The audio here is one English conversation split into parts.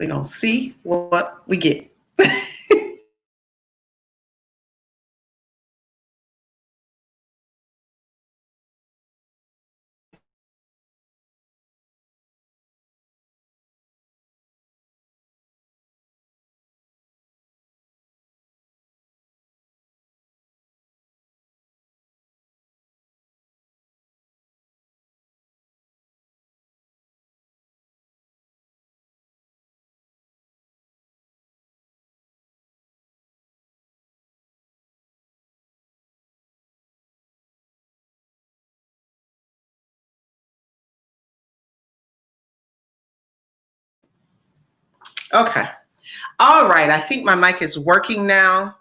We're going to see what we get. Okay. All right. I think my mic is working now.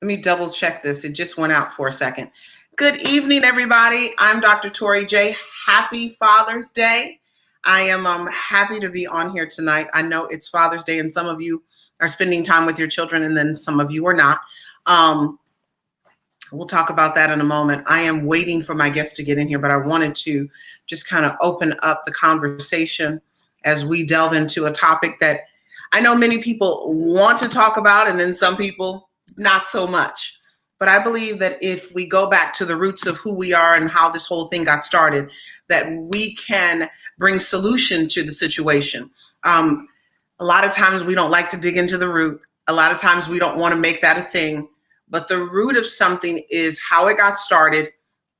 Let me double check this. It just went out for a second. Good evening, everybody. I'm Dr. Torri J. Happy Father's Day. I am happy to be on here tonight. I know it's Father's Day and some of you are spending time with your children and then some of you are not. We'll talk about that in a moment. I am waiting for my guests to get in here, but I wanted to just kind of open up the conversation as we delve into a topic that I know many people want to talk about and then some people not so much. But I believe that if we go back to the roots of who we are and how this whole thing got started, that we can bring solution to the situation. A lot of times we don't like to dig into the root. A lot of times we don't want to make that a thing. But the root of something is how it got started.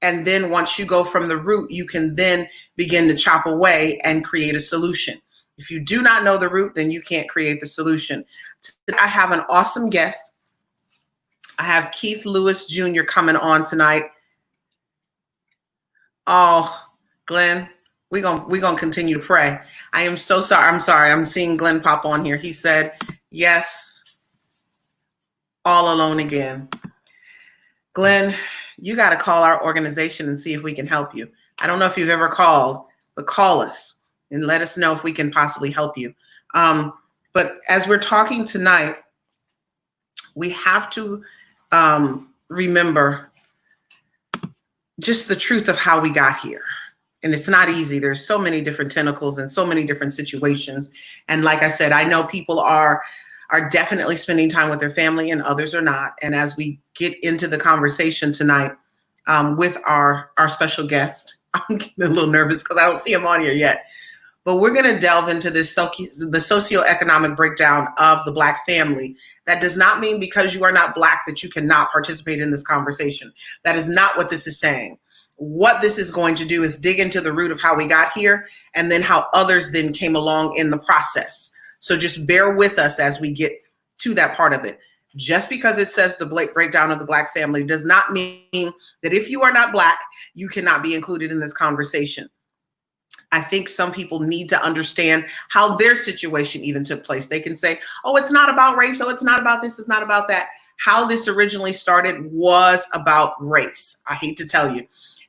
And then once you go from the root, you can then begin to chop away and create a solution. If you do not know the root, then you can't create the solution. I have an awesome guest. I have Keith Lewis Jr. coming on tonight. Oh, Glenn, we're gonna continue to pray. I am so sorry. I'm sorry. I'm seeing Glenn pop on here. He said, yes, all alone again. Glenn, you got to call our organization and see if we can help you. I don't know if you've ever called, but call us and let us know if we can possibly help you. But as we're talking tonight, we have to remember just the truth of how we got here. And it's not easy. There's so many different tentacles and so many different situations. And like I said, I know people are definitely spending time with their family and others are not. And as we get into the conversation tonight with our special guest, I'm getting a little nervous because I don't see him on here yet. But we're going to delve into the socio-economic breakdown of the Black family. That does not mean because you are not Black that you cannot participate in this conversation. That is not what this is saying. What this is going to do is dig into the root of how we got here and then how others then came along in the process. So just bear with us as we get to that part of it. Just because it says the breakdown of the Black family does not mean that if you are not Black, you cannot be included in this conversation. I think some people need to understand how their situation even took place. They can say, oh, it's not about race. Oh, it's not about this. It's not about that. How this originally started was about race. I hate to tell you.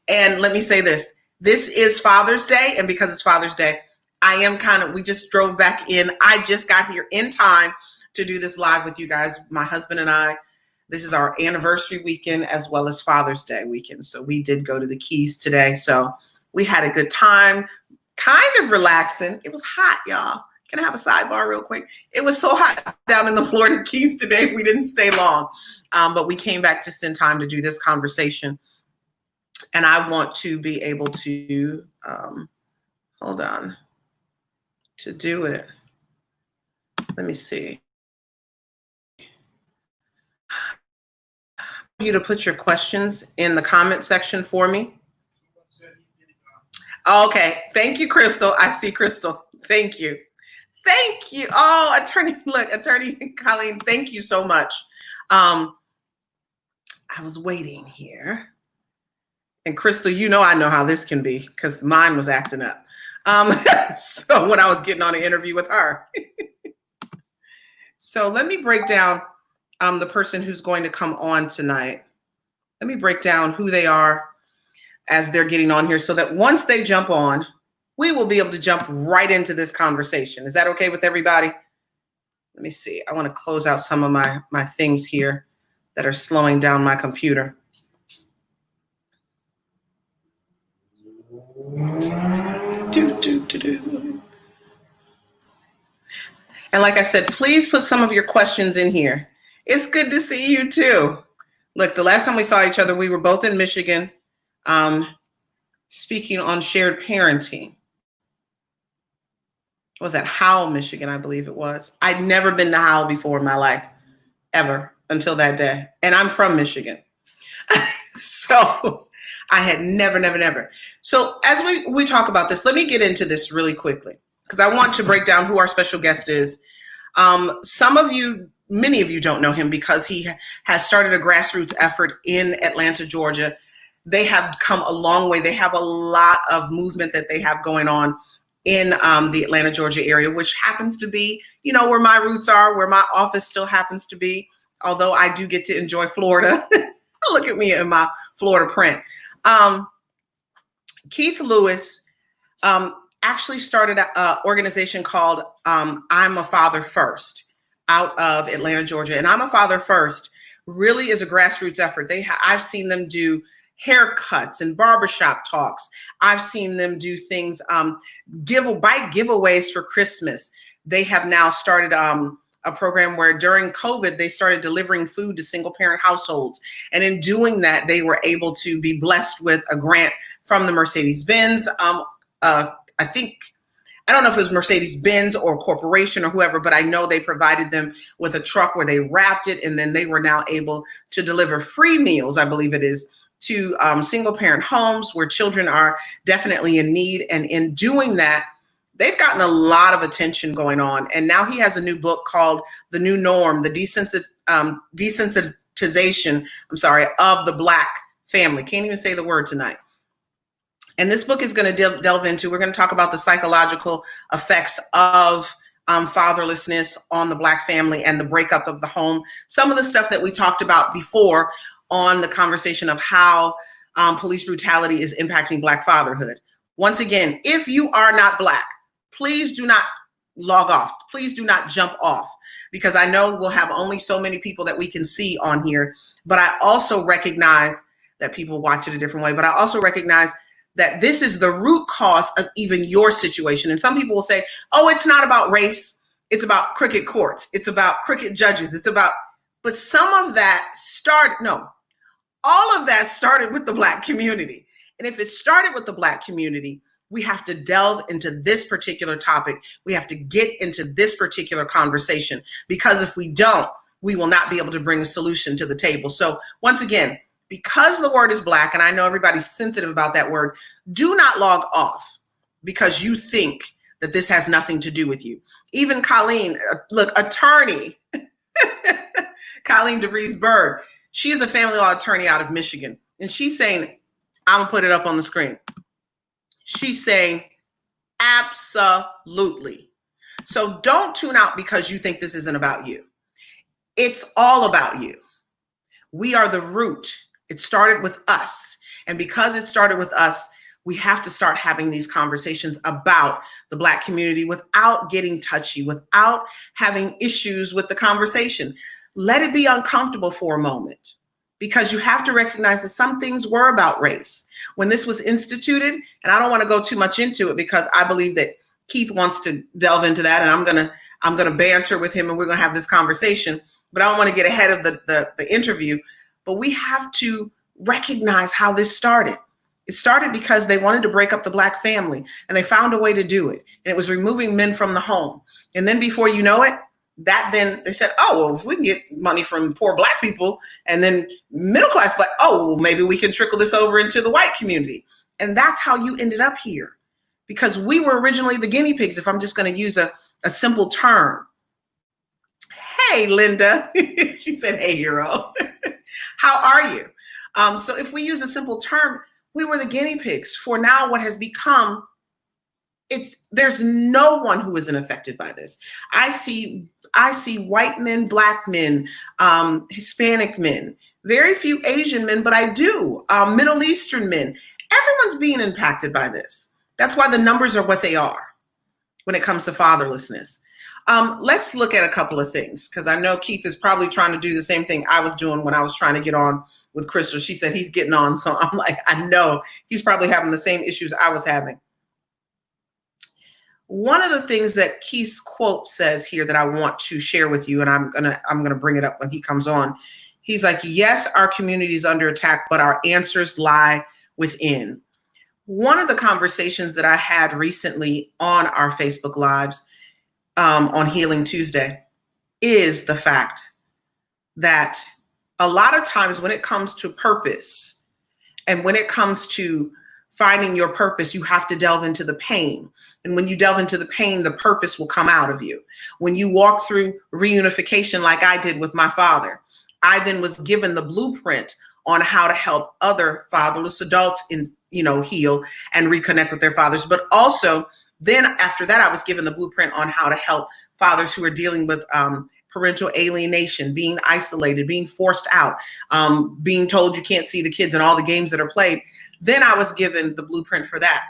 And let me say this. This is Father's Day. And because it's Father's Day, we just drove back in. I just got here in time to do this live with you guys. My husband and I, this is our anniversary weekend as well as Father's Day weekend. So we did go to the Keys today. So we had a good time. Kind of relaxing. It was hot, y'all. Can I have a sidebar real quick? It was so hot down in the Florida Keys today. We didn't stay long, but we came back just in time to do this conversation. And I want to be able to, hold on, to do it. Let me see. You to put your questions in the comment section for me. Okay, thank you, Crystal. I see Crystal. Thank you. Thank you. Oh, Attorney Colleen, thank you so much. I was waiting here. And Crystal, you know I know how this can be because mine was acting up. So when I was getting on an interview with her. So let me break down the person who's going to come on tonight. Let me break down who they are as they're getting on here so that once they jump on, we will be able to jump right into this conversation. Is that okay with everybody? Let me see. I want to close out some of my things here that are slowing down my computer. And like I said, please put some of your questions in here. It's good to see you too. Look, the last time we saw each other, we were both in Michigan, speaking on shared parenting. Was that Howell, Michigan, I believe it was. I'd never been to Howell before in my life, ever, until that day. And I'm from Michigan. So I had never. So as we talk about this, let me get into this really quickly, because I want to break down who our special guest is. Some of you, many of you don't know him because he has started a grassroots effort in Atlanta, Georgia. They have come a long way. They have a lot of movement that they have going on in the Atlanta, Georgia area, which happens to be, where my roots are, where my office still happens to be, although I do get to enjoy Florida. Look at me in my Florida print. Keith Lewis actually started an organization called I'm a Father First out of Atlanta, Georgia. And I'm a Father First really is a grassroots effort. I've seen them do haircuts and barbershop talks. I've seen them do things, giveaways for Christmas. They have now started a program where during COVID, they started delivering food to single parent households. And in doing that, they were able to be blessed with a grant from the Mercedes-Benz. I don't know if it was Mercedes-Benz or corporation or whoever, but I know they provided them with a truck where they wrapped it, and then they were now able to deliver free meals, I believe it is, to single parent homes where children are definitely in need. And in doing that, they've gotten a lot of attention going on. And now he has a new book called The New Norm, the Desensitization, of the Black family. Can't even say the word tonight. And this book is going to delve into, we're going to talk about the psychological effects of fatherlessness on the Black family and the breakup of the home. Some of the stuff that we talked about before on the conversation of how police brutality is impacting Black fatherhood. Once again, if you are not Black, please do not log off. Please do not jump off, because I know we'll have only so many people that we can see on here. But I also recognize that people watch it a different way. But I also recognize that this is the root cause of even your situation. And some people will say, oh, it's not about race. It's about cricket courts. It's about cricket judges. But some of that all of that started with the Black community. And if it started with the Black community, we have to delve into this particular topic. We have to get into this particular conversation, because if we don't, we will not be able to bring a solution to the table. So once again, because the word is Black, and I know everybody's sensitive about that word, do not log off because you think that this has nothing to do with you. Even Colleen, attorney, Colleen DeVries Bird, she is a family law attorney out of Michigan. And she's saying, I'm gonna put it up on the screen. She's saying, absolutely. So don't tune out because you think this isn't about you. It's all about you. We are the root. It started with us. And because it started with us, we have to start having these conversations about the Black community without getting touchy, without having issues with the conversation. Let it be uncomfortable for a moment, because you have to recognize that some things were about race. When this was instituted, and I don't want to go too much into it because I believe that Keith wants to delve into that, and I'm gonna banter with him and we're gonna have this conversation, but I don't want to get ahead of the interview. But we have to recognize how this started. It started because they wanted to break up the Black family, and they found a way to do it. And it was removing men from the home. And then before you know it, then they said, oh, well, if we can get money from poor Black people and then middle class, but maybe we can trickle this over into the white community. And that's how you ended up here, because we were originally the guinea pigs, if I'm just going to use a simple term. Hey, Linda. She said, hey, hero. How are you? So if we use a simple term, we were the guinea pigs for now what has become. There's no one who isn't affected by this. I see white men, Black men, Hispanic men, very few Asian men, but I do, Middle Eastern men. Everyone's being impacted by this. That's why the numbers are what they are when it comes to fatherlessness. Let's look at a couple of things, because I know Keith is probably trying to do the same thing I was doing when I was trying to get on with Crystal. She said he's getting on, so I'm like, I know he's probably having the same issues I was having. One of the things that Keith's quote says here that I want to share with you, and I'm gonna bring it up when he comes on. He's like, yes, our community is under attack, but our answers lie within. One of the conversations that I had recently on our Facebook Lives on Healing Tuesday is the fact that a lot of times when it comes to purpose and when it comes to finding your purpose, you have to delve into the pain. And when you delve into the pain, the purpose will come out of you. When you walk through reunification like I did with my father, I then was given the blueprint on how to help other fatherless adults heal and reconnect with their fathers. But also then after that, I was given the blueprint on how to help fathers who are dealing with parental alienation, being isolated, being forced out, being told you can't see the kids and all the games that are played. Then I was given the blueprint for that.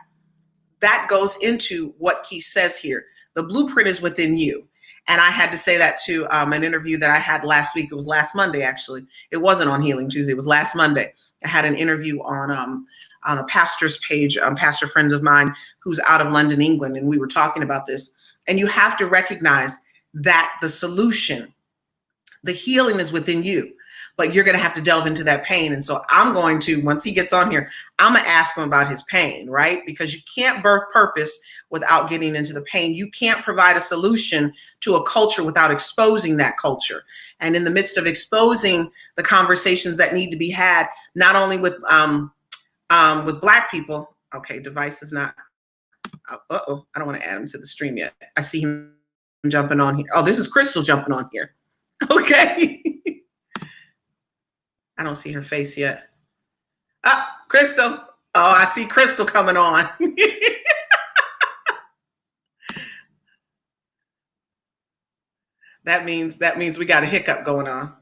That goes into what Keith says here. The blueprint is within you. And I had to say that to an interview that I had last week. It was last Monday, actually. It wasn't on Healing Tuesday. It was last Monday. I had an interview on a pastor's page, pastor friend of mine who's out of London, England. And we were talking about this. And you have to recognize that the solution, the healing is within you. But you're going to have to delve into that pain. And so I'm going to, once he gets on here, I'm going to ask him about his pain, right? Because you can't birth purpose without getting into the pain. You can't provide a solution to a culture without exposing that culture. And in the midst of exposing the conversations that need to be had, not only with Black people. Okay, device is not, uh-oh, I don't want to add him to the stream yet. I see him jumping on here. Oh, this is Crystal jumping on here. Okay. I don't see her face yet. Ah, Crystal. Oh, I see Crystal coming on. That means we got a hiccup going on.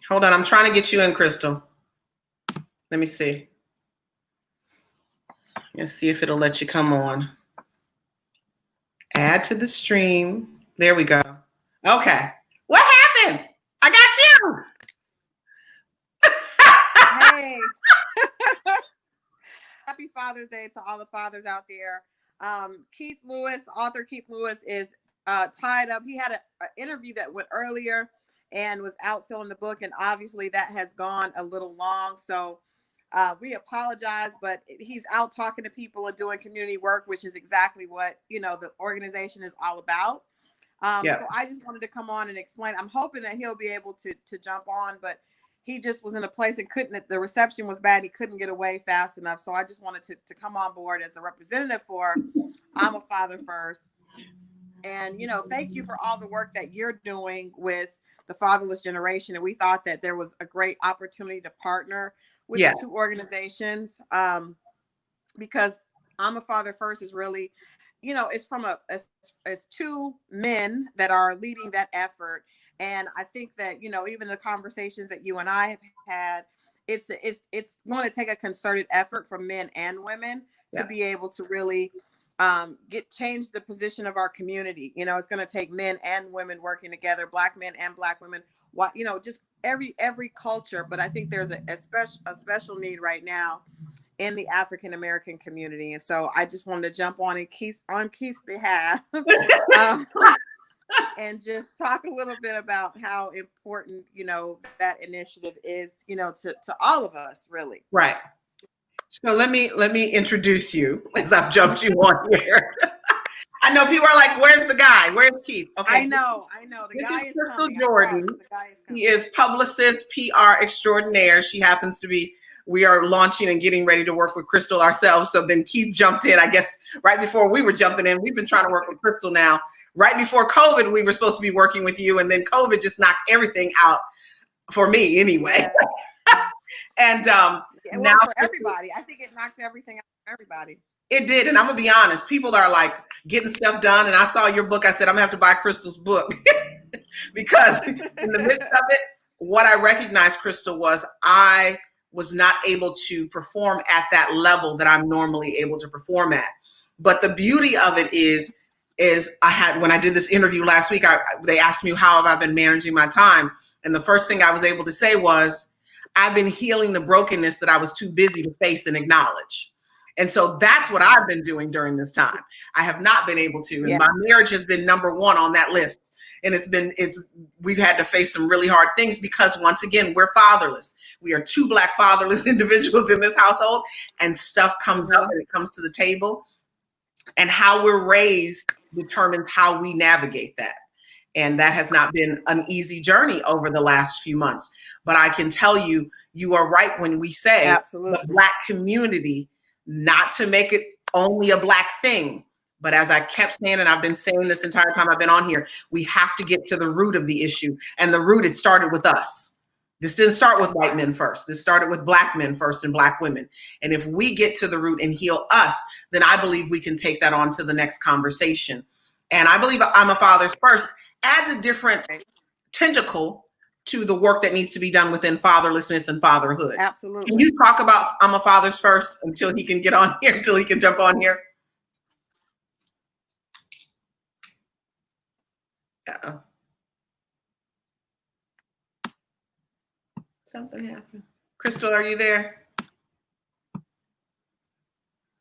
Hold on, I'm trying to get you in, Crystal. Let me see. Let's see if it'll let you come on. Add to the stream. There we go. Okay. What happened? I got you. Hey. Happy Father's Day to all the fathers out there. Keith Lewis, author Keith Lewis, is tied up. He had an interview that went earlier and was out selling the book, and obviously that has gone a little long. So we apologize, but he's out talking to people and doing community work, which is exactly what the organization is all about. So I just wanted to come on and explain. I'm hoping that he'll be able to jump on, but he just was in a place and the reception was bad. He couldn't get away fast enough. So I just wanted to come on board as a representative for I'm a Father First. And, thank you for all the work that you're doing with the fatherless generation. And we thought that there was a great opportunity to partner with the two organizations because I'm a Father First is really, it's from it's two men that are leading that effort. And I think that, even the conversations that you and I have had, it's going to take a concerted effort from men and women to be able to really change the position of our community. It's going to take men and women working together, Black men and Black women, just every culture. But I think there's a special need right now in the African American community. And so I just wanted to jump on Keith's behalf. And just talk a little bit about how important, that initiative is, to all of us, really. Right. So let me introduce you as I've jumped you on here. I know people are like, where's the guy? Where's Keith? Okay. I know. This is Crystal Jordan. He is publicist, PR extraordinaire. She happens to be, we are launching and getting ready to work with Crystal ourselves. So then Keith jumped in, I guess, right before we were jumping in. We've been trying to work with Crystal now. Right before COVID, we were supposed to be working with you. And then COVID just knocked everything out for me anyway. Yeah. And now for everybody, I think it knocked everything out for everybody. It did. And I'm going to be honest, people are like getting stuff done. And I saw your book. I said, I'm going to have to buy Crystal's book because in the midst of it, what I recognized, Crystal, was I was not able to perform at that level that I'm normally able to perform at. But the beauty of it is when I did this interview last week, they asked me, how have I been managing my time? And the first thing I was able to say was, I've been healing the brokenness that I was too busy to face and acknowledge. And so that's what I've been doing during this time. I have not been able to, and Yeah. my marriage has been number one on that list. And we've had to face some really hard things because once again, we're fatherless. We are two Black fatherless individuals in this household, and stuff comes up and it comes to the table, and how we're raised determines how we navigate that. And that has not been an easy journey over the last few months. But I can tell you, you are right when we say Absolutely. the Black community, not to make it only a Black thing, but as I kept saying, and I've been saying this entire time I've been on here, we have to get to the root of the issue. And the root, it started with us. This didn't start with white men first. This started with Black men first and Black women. And if we get to the root and heal us, then I believe we can take that on to the next conversation. And I believe I'm a Father's First adds a different tentacle to the work that needs to be done within fatherlessness and fatherhood. Absolutely. Can you talk about I'm a Father's First until he can get on here, until he can jump on here? Uh-oh. Something happened. Crystal, are you there?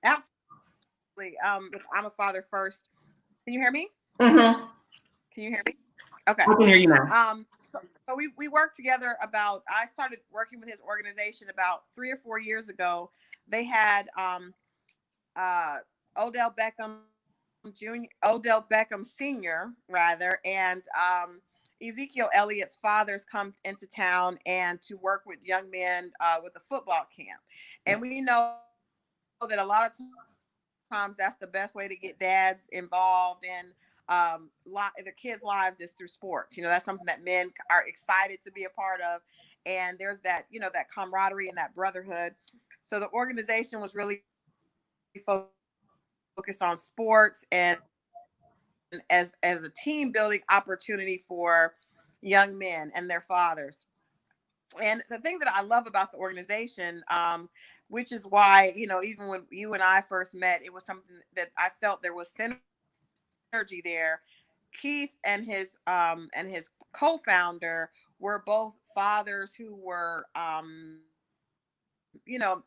Absolutely. I'm a Father First. Can you hear me? Mm-hmm. Can you hear me? Okay. I can hear you now. So we worked together I started working with his organization about 3 or 4 years ago. They had Odell Beckham Sr. rather, and Ezekiel Elliott's fathers come into town and to work with young men with a football camp. And we know that a lot of times that's the best way to get dads involved in their kids' lives is through sports. That's something that men are excited to be a part of. And there's that, that camaraderie and that brotherhood. So the organization was really focused on sports and as a team building opportunity for young men and their fathers. And the thing that I love about the organization, which is why, even when you and I first met, it was something that I felt there was synergy there. Keith and his co-founder were both fathers who were,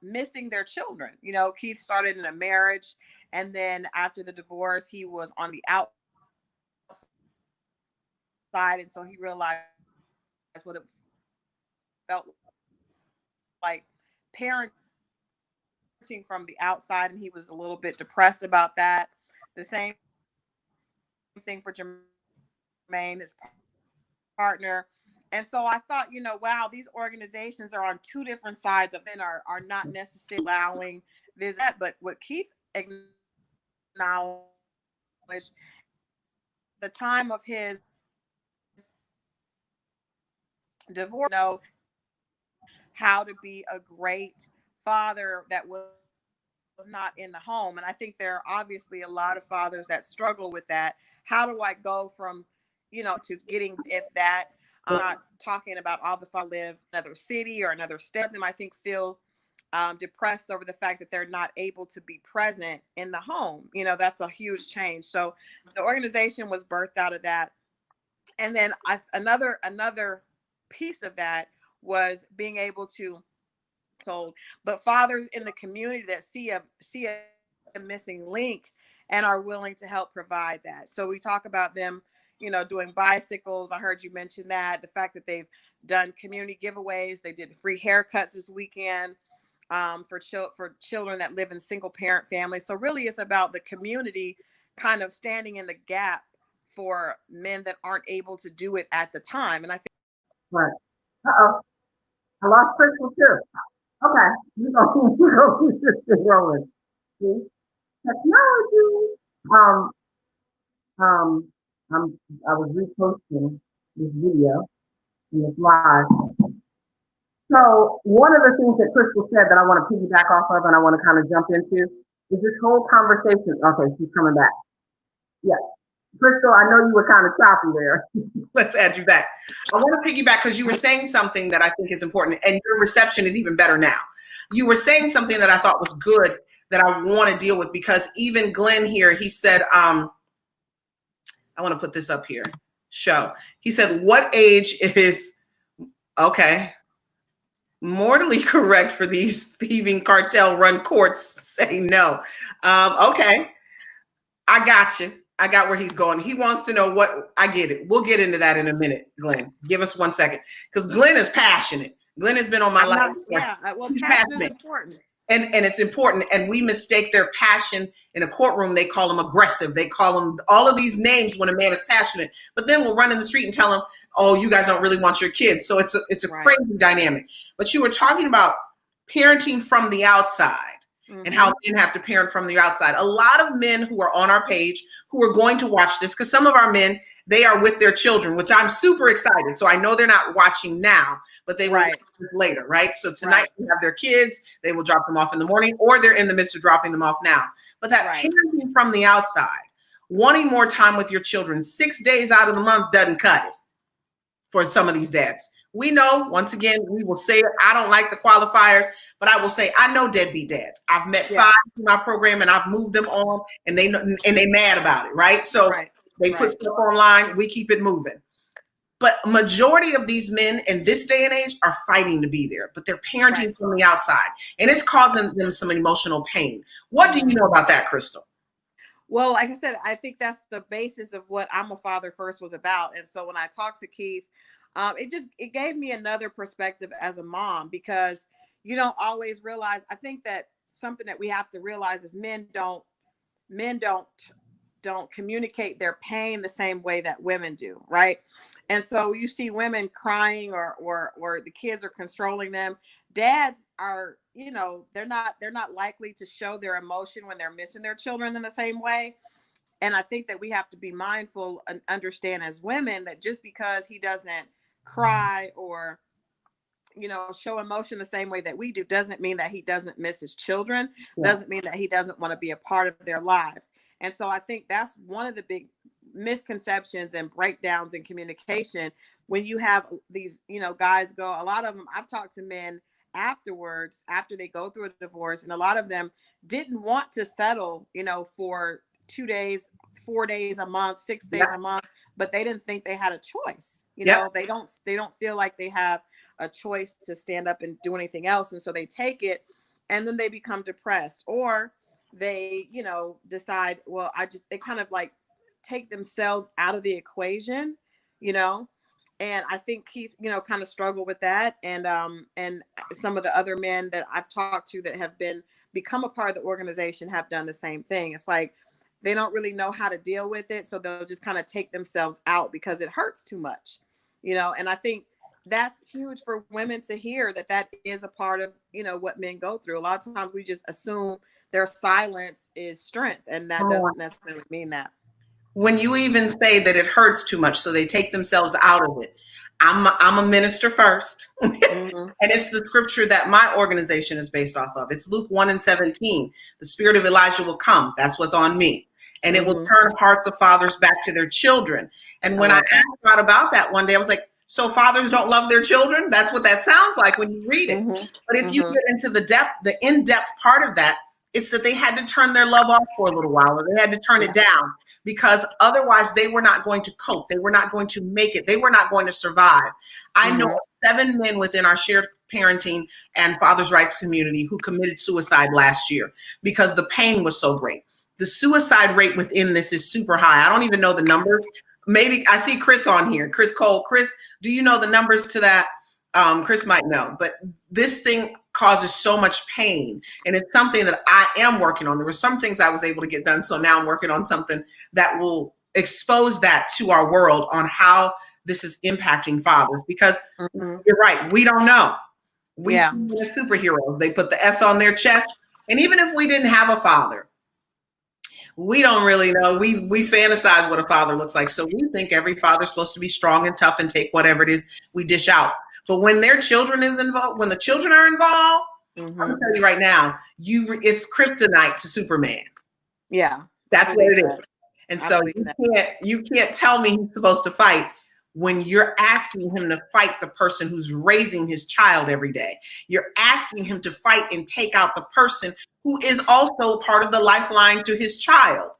missing their children. Keith started in a marriage, and then after the divorce, he was on the outside, and so he realized what it felt like parenting from the outside, and he was a little bit depressed about that. The same thing for Jermaine, his partner. And so I thought, wow, these organizations are on two different sides of it, are not necessarily allowing this, but what Keith acknowledged, the time of his divorce, how to be a great father that was not in the home. And I think there are obviously a lot of fathers that struggle with that. How do I go from, to getting, if that, I'm not talking about all the fathers live in another city or another state, them I think feel depressed over the fact that they're not able to be present in the home. That's a huge change. So the organization was birthed out of that. And then another piece of that was being able to but fathers in the community that see a missing link and are willing to help provide that. So we talk about them, doing bicycles. I heard you mention that. The fact that they've done community giveaways. They did free haircuts this weekend for children that live in single parent families. So really it's about the community kind of standing in the gap for men that aren't able to do it at the time. And I think. Right. Uh-oh. I lost Crystal too. Okay. We're going to keep this rolling. See? Technology. I was reposting this video in this live. So one of the things that Crystal said that I want to piggyback off of and I want to kind of jump into is this whole conversation. Okay, she's coming back. Yeah. Crystal, I know you were kind of choppy there. Let's add you back. I want to piggyback because you were saying something that I think is important, and your reception is even better now. You were saying something that I thought was good that I want to deal with, because even Glenn here, he said, I want to put this up here. Show. He said, what age is, okay. Mortally correct for these thieving cartel run courts say no. Okay, I got you. I got where he's going. He wants to know what, I get it. We'll get into that in a minute, Glenn. Give us 1 second. Because Glenn is passionate. Glenn has been on my life. Yeah, well, He's passion is passionate. important. And it's important. And we mistake their passion in a courtroom. They call them aggressive. They call them all of these names when a man is passionate. But then we'll run in the street and tell them, oh, you guys don't really want your kids. So it's a Right. crazy dynamic. But you were talking about parenting from the outside. And how men have to parent from the outside. A lot of men who are on our page who are going to watch this, because some of our men, they are with their children, which I'm super excited. So I know they're not watching now, but they will watch this later, right? So tonight we have their kids, they will drop them off in the morning, or they're in the midst of dropping them off now. But that parenting from the outside, wanting more time with your children 6 days out of the month doesn't cut it for some of these dads. We know, once again, we will say it. I don't like the qualifiers, but I will say I know deadbeat dads. I've met 5 in my program, and I've moved them on, and they mad about it, right? So they put stuff online. We keep it moving. But majority of these men in this day and age are fighting to be there, but they're parenting from the outside, and it's causing them some emotional pain. What do you know about that, Crystal? Well, like I said, I think that's the basis of what I'm a Father First was about. And so when I talked to Keith, it gave me another perspective as a mom, because you don't always realize. I think that something that we have to realize is men don't communicate their pain the same way that women do, right? And so you see women crying or the kids are controlling them. Dads are, they're not likely to show their emotion when they're missing their children in the same way. And I think that we have to be mindful and understand as women that just because he doesn't cry or show emotion the same way that we do doesn't mean that he doesn't miss his children, doesn't mean that he doesn't want to be a part of their lives. And so I think that's one of the big misconceptions and breakdowns in communication when you have these guys go. A lot of them, I've talked to men afterwards, after they go through a divorce, and a lot of them didn't want to settle for 2 days, 4 days a month, 6 days a month, but they didn't think they had a choice. They don't feel like they have a choice to stand up and do anything else. And so they take it, and then they become depressed, or they, decide, well, they kind of like take themselves out of the equation, and I think Keith, kind of struggled with that. And some of the other men that I've talked to that have become a part of the organization have done the same thing. It's like, they don't really know how to deal with it. So they'll just kind of take themselves out because it hurts too much, and I think that's huge for women to hear, that is a part of, what men go through. A lot of times we just assume their silence is strength, and that doesn't necessarily mean that. When you even say that it hurts too much, so they take themselves out of it. I'm a minister first. And it's the scripture that my organization is based off of. It's Luke 1:17. The spirit of Elijah will come. That's what's on me. And it will turn hearts of fathers back to their children. And when I asked God about that one day, I was like, so fathers don't love their children? That's what that sounds like when you read it. But if you get into the in-depth part of that, it's that they had to turn their love off for a little while, or they had to turn it down, because otherwise they were not going to cope. They were not going to make it. They were not going to survive. I know 7 men within our shared parenting and fathers' rights community who committed suicide last year because the pain was so great. The suicide rate within this is super high. I don't even know the numbers. Maybe I see Chris on here. Chris Cole. Chris, do you know the numbers to that? Chris might know, but this thing causes so much pain, and it's something that I am working on. There were some things I was able to get done, so now I'm working on something that will expose that to our world on how this is impacting fathers, because you're right, we don't know. We see the superheroes. They put the S on their chest, and even if we didn't have a father, we don't really know. We fantasize what a father looks like. So we think every father's supposed to be strong and tough and take whatever it is we dish out. But when their children is involved, when the children are involved, I'm gonna tell you right now, it's kryptonite to Superman. Yeah, that's what it is. And so you can't tell me he's supposed to fight when you're asking him to fight the person who's raising his child every day. You're asking him to fight and take out the person who is also part of the lifeline to his child.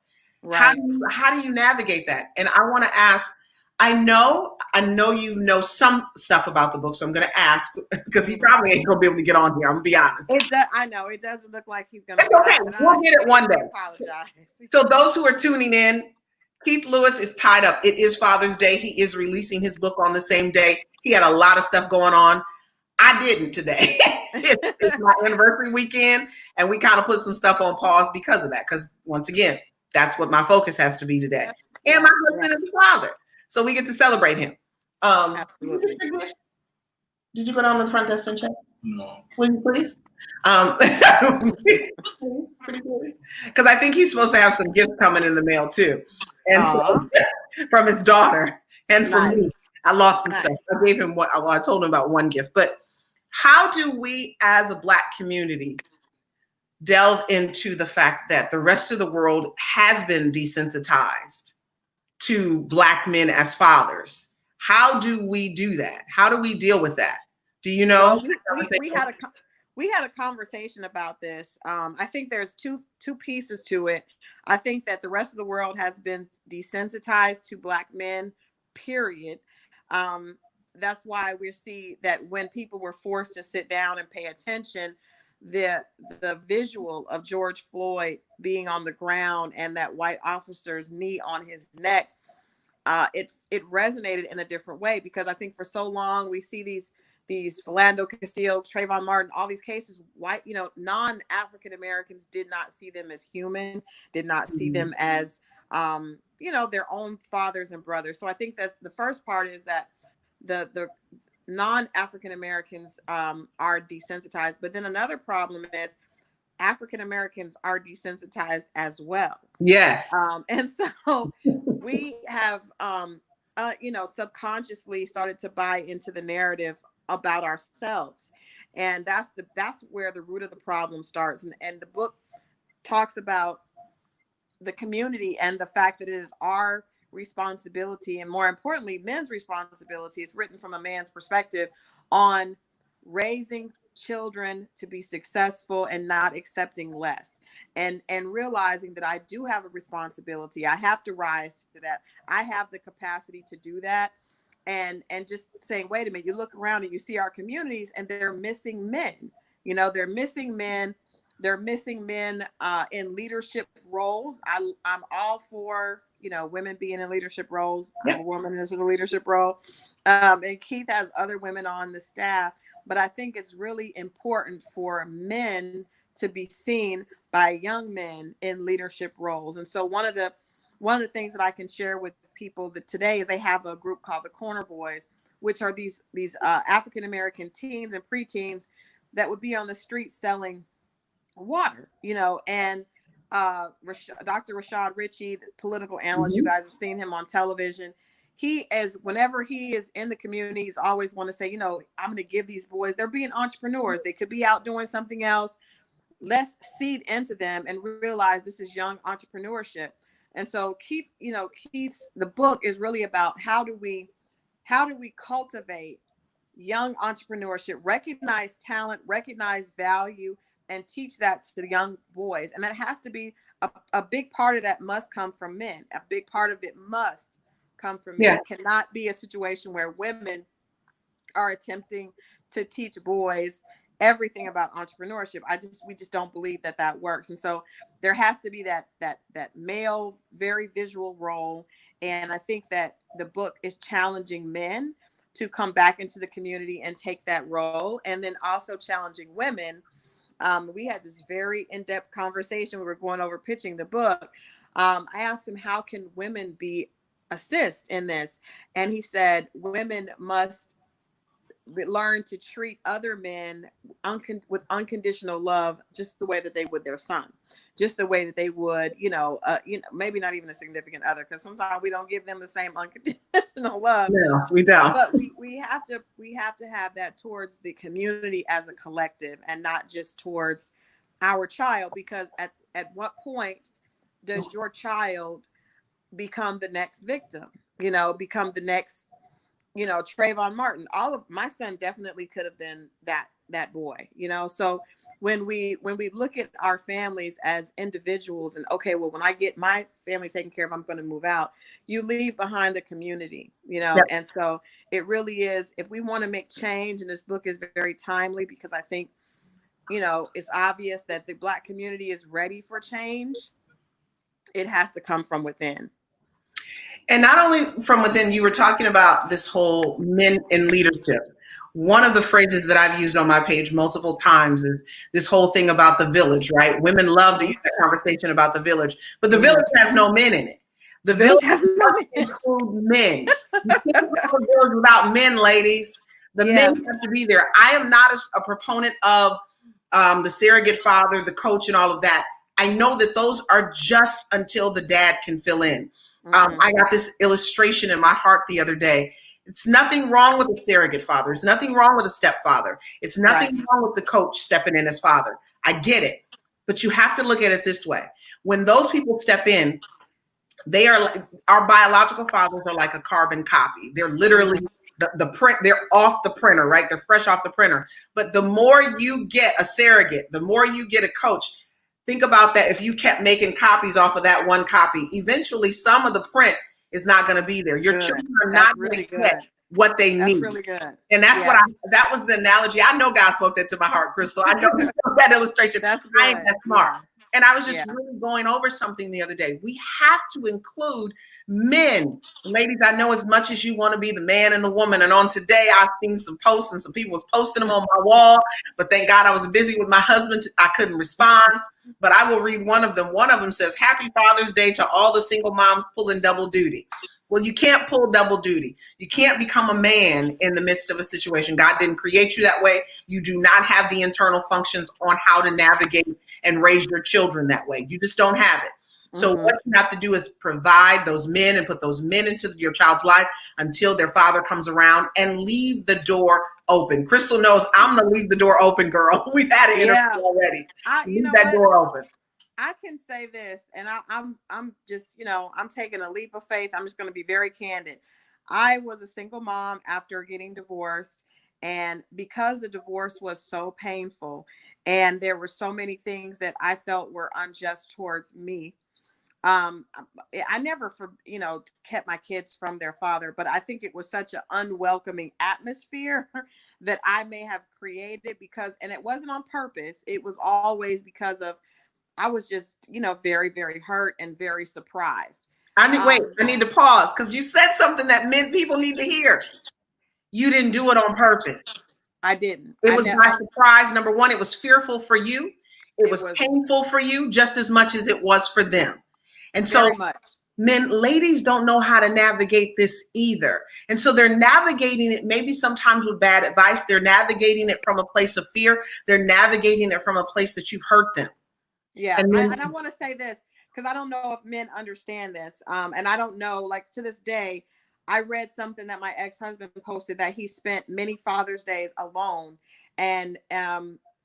Right. How do you navigate that? And I want to ask I know you know some stuff about the book, so I'm going to ask because he probably ain't going to be able to get on here. I'm going to be honest. I know it doesn't look like he's going to. That's okay. We'll get it one day. Apologize. So those who are tuning in, Keith Lewis is tied up. It is Father's Day. He is releasing his book on the same day. He had a lot of stuff going on. I didn't today. It's my anniversary weekend, and we kind of put some stuff on pause because of that. Because once again, that's what my focus has to be today. And my husband is a father, so we get to celebrate him. Absolutely. Did you go down to the front desk and check? No. Will you please? Pretty please. Because I think he's supposed to have some gifts coming in the mail too. And so from his daughter and from me, I lost some stuff. I gave him I told him about one gift. But how do we as a Black community delve into the fact that the rest of the world has been desensitized to Black men as fathers? How do we do that? How do we deal with that? Do you know? Well, we had a conversation about this. I think there's two pieces to it. I think that the rest of the world has been desensitized to Black men, period. That's why we see that when people were forced to sit down and pay attention, the visual of George Floyd being on the ground and that white officer's knee on his neck, it resonated in a different way, because I think for so long we see these Philando Castile, Trayvon Martin, all these cases, white, non-African Americans did not see them as human, did not see them as, their own fathers and brothers. So I think that's the first part, is that the non-African Americans are desensitized. But then another problem is African Americans are desensitized as well. Yes. And so we have, subconsciously started to buy into the narrative about ourselves. And that's where the root of the problem starts. And the book talks about the community and the fact that it is our responsibility, and more importantly, men's responsibility. It's written from a man's perspective on raising children to be successful and not accepting less, and realizing that I do have a responsibility. I have to rise to that. I have the capacity to do that. And just saying, wait a minute, you look around and you see our communities and they're missing men. They're missing men. They're missing men in leadership roles. I'm all for, women being in leadership roles. I'm a woman is in a leadership role. And Keith has other women on the staff. But I think it's really important for men to be seen by young men in leadership roles. And so one of the things that I can share with people that today is they have a group called the Corner Boys, which are these African-American teens and preteens that would be on the street selling water, and Dr. Rashad Ritchie, the political analyst, you guys have seen him on television. Whenever he is in the community, he's always want to say, I'm going to give these boys, they're being entrepreneurs. They could be out doing something else. Let's seed into them and realize this is young entrepreneurship. And so Keith's, the book is really about how do we cultivate young entrepreneurship, recognize talent, recognize value, and teach that to the young boys. And that has to be a big part of that must come from men. A big part of it must come from men. It cannot be a situation where women are attempting to teach boys everything about entrepreneurship. We just don't believe that works. And so there has to be that male, very visual role. And I think that the book is challenging men to come back into the community and take that role, and then also challenging women. We had this very in-depth conversation. We were going over pitching the book. I asked him, how can women assist in this? And he said, women must learn to treat other men with unconditional love, just the way that they would their son, just the way that they would, maybe not even a significant other, because sometimes we don't give them the same unconditional love. No, we don't. But we have to have that towards the community as a collective, and not just towards our child, because at what point does your child become the next victim? Become the next, Trayvon Martin. All of my son definitely could have been that boy, so when we look at our families as individuals and, okay, well, when I get my family taken care of, I'm going to move out, you leave behind the community, you know. Yep. And so it really is, if we want to make change, and this book is very timely because I think, you know, it's obvious that the Black community is ready for change. It has to come from within. And not only from within, you were talking about this whole men in leadership. One of the phrases that I've used on my page multiple times is this whole thing about the village, right? Women love to use that conversation about the village, but the village has no men in it. The village has no must include men. You can't have a village without men, ladies. The men have to be there. I am not a proponent of the surrogate father, the coach, and all of that. I know that those are just until the dad can fill in. I got this illustration in my heart the other day. It's nothing wrong with a surrogate father. It's nothing wrong with a stepfather. It's nothing wrong with the coach stepping in as father. I get it. But you have to look at it this way. When those people step in, they are, our biological fathers are like a carbon copy. They're literally the print, they're off the printer, right? They're fresh off the printer. But the more you get a surrogate, the more you get a coach. Think about that. If you kept making copies off of that one copy, eventually some of the print is not going to be there. Your children are not going to get what they need. Really good. And that's what that was the analogy. I know God spoke that to my heart, Crystal. I know that illustration. I ain't that smart. And I was just really going over something the other day. We have to include men. Ladies, I know as much as you want to be the man and the woman. And on today, I've seen some posts and some people was posting them on my wall. But thank God I was busy with my husband. I couldn't respond. But I will read one of them. One of them says, "Happy Father's Day to all the single moms pulling double duty." Well, you can't pull double duty. You can't become a man in the midst of a situation. God didn't create you that way. You do not have the internal functions on how to navigate and raise your children that way. You just don't have it. So what you have to do is provide those men and put those men into your child's life until their father comes around, and leave the door open. Crystal knows I'm the leave the door open girl. We've had it already. Leave that door open. I can say this, and I'm just, you know, I'm taking a leap of faith. I'm just going to be very candid. I was a single mom after getting divorced, and because the divorce was so painful and there were so many things that I felt were unjust towards me, I never, kept my kids from their father, but I think it was such an unwelcoming atmosphere that I may have created and it wasn't on purpose. It was always because of, I was just, very, very hurt and very surprised. I need to pause because you said something that people need to hear. You didn't do it on purpose. I didn't. It was by surprise. Number one, it was fearful for you. It was painful for you just as much as it was for them. And so ladies don't know how to navigate this either. And so they're navigating it maybe sometimes with bad advice. They're navigating it from a place of fear. They're navigating it from a place that you've hurt them. Yeah. And I want to say this because I don't know if men understand this. And I don't know, like to this day, I read something that my ex-husband posted that he spent many Father's Days alone. And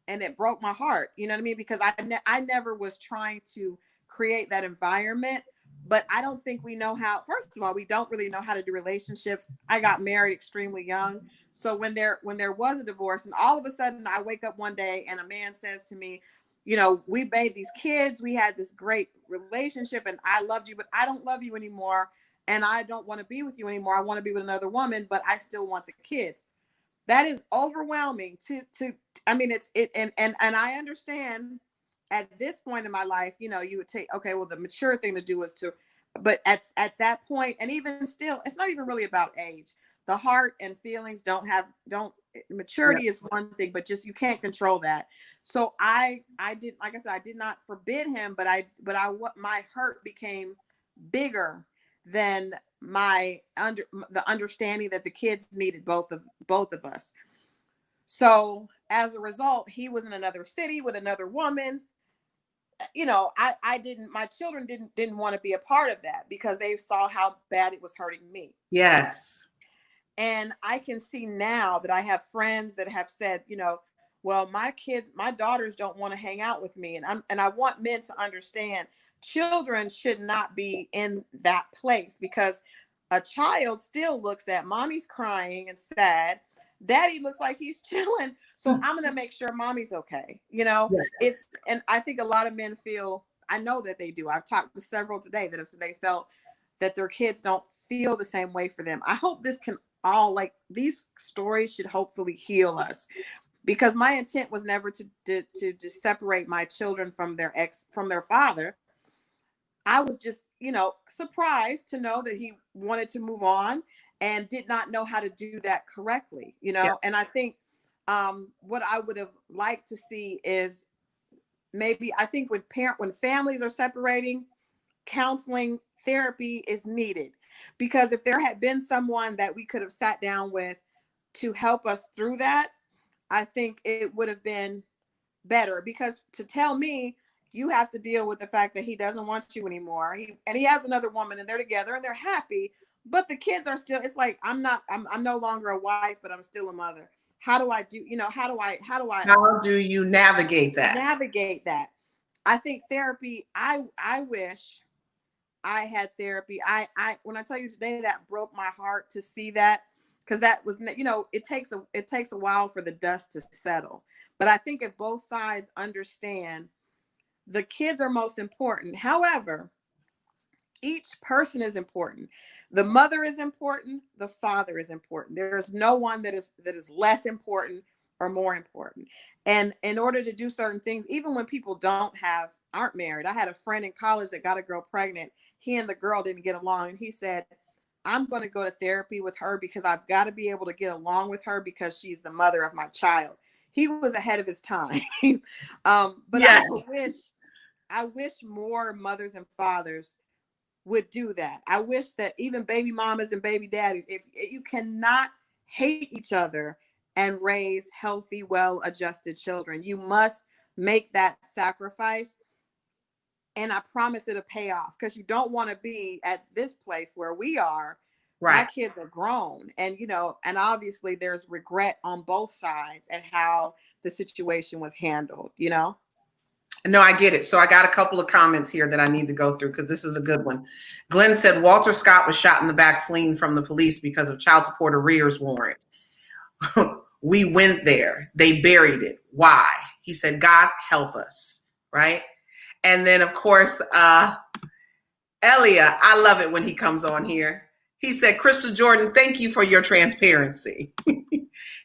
it broke my heart. You know what I mean? Because I never was trying to create that environment, but I don't think we know how. First of all, we don't really know how to do relationships. I got married extremely young. So when there was a divorce, and all of a sudden I wake up one day and a man says to me, we made these kids, we had this great relationship and I loved you, but I don't love you anymore. And I don't want to be with you anymore. I want to be with another woman, but I still want the kids. That is overwhelming and I understand at this point in my life, you would say, okay, well, the mature thing to do is but at that point, and even still, it's not even really about age. The heart and feelings maturity is one thing, but just, you can't control that. So I did, like I said, I did not forbid him, but my hurt became bigger than the understanding that the kids needed both of us. So as a result, he was in another city with another woman. My children didn't want to be a part of that because they saw how bad it was hurting me. Yes. And I can see now that I have friends that have said, well, my daughters don't want to hang out with me. And I want men to understand children should not be in that place, because a child still looks at mommy's crying and sad. Daddy looks like he's chilling, so I'm gonna make sure mommy's okay. And I think a lot of men feel, I know that they do. I've talked to several today that have said they felt that their kids don't feel the same way for them. I hope this can all, like, these stories should hopefully heal us, because my intent was never to separate my children from their father. I was just, surprised to know that he wanted to move on and did not know how to do that correctly, Yeah. And I think what I would have liked to see is, maybe, I think when families are separating, counseling, therapy is needed, because if there had been someone that we could have sat down with to help us through that, I think it would have been better. Because to tell me you have to deal with the fact that he doesn't want you anymore, he has another woman and they're together and they're happy, but the kids are still, it's like, I'm no longer a wife, but I'm still a mother. How do I do, How do you navigate that? I think therapy, I wish I had therapy. I when I tell you today, that broke my heart to see that, because that was, it takes a while for the dust to settle. But I think if both sides understand the kids are most important. However, each person is important. The mother is important. The father is important. There is no one that is less important or more important. And in order to do certain things, even when people aren't married, I had a friend in college that got a girl pregnant. He and the girl didn't get along, and he said, I'm going to go to therapy with her because I've got to be able to get along with her because she's the mother of my child. He was ahead of his time. But yeah. I wish more mothers and fathers would do that. I wish that even baby mamas and baby daddies, if you cannot hate each other and raise healthy, well-adjusted children, you must make that sacrifice. And I promise it'll pay off, because you don't want to be at this place where we are. Right. My kids are grown, and and obviously there's regret on both sides and how the situation was handled. No, I get it. So I got a couple of comments here that I need to go through, because this is a good one. Glenn said Walter Scott was shot in the back fleeing from the police because of child support arrears warrant. We went there. They buried it. Why? He said, God help us. Right. And then, of course, Elia, I love it when he comes on here. He said, Crystal Jordan, thank you for your transparency.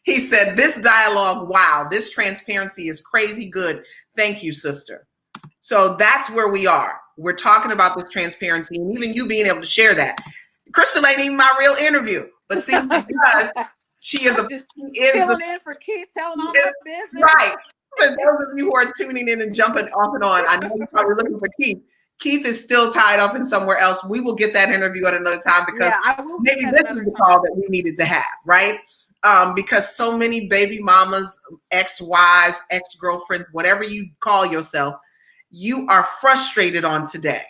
He said, this dialogue, wow, this transparency is crazy good. Thank you, sister. So that's where we are. We're talking about this transparency, and even you being able to share that. Crystal ain't even my real interview, but see, because she is filling in for Keith, telling all my business. Right. For those of you who are tuning in and jumping off and on, I know you're probably looking for Keith. Keith is still tied up in somewhere else. We will get that interview at another time, because maybe this is the call that we needed to have, right? Because so many baby mamas, ex-wives, ex-girlfriends, whatever you call yourself, you are frustrated on today.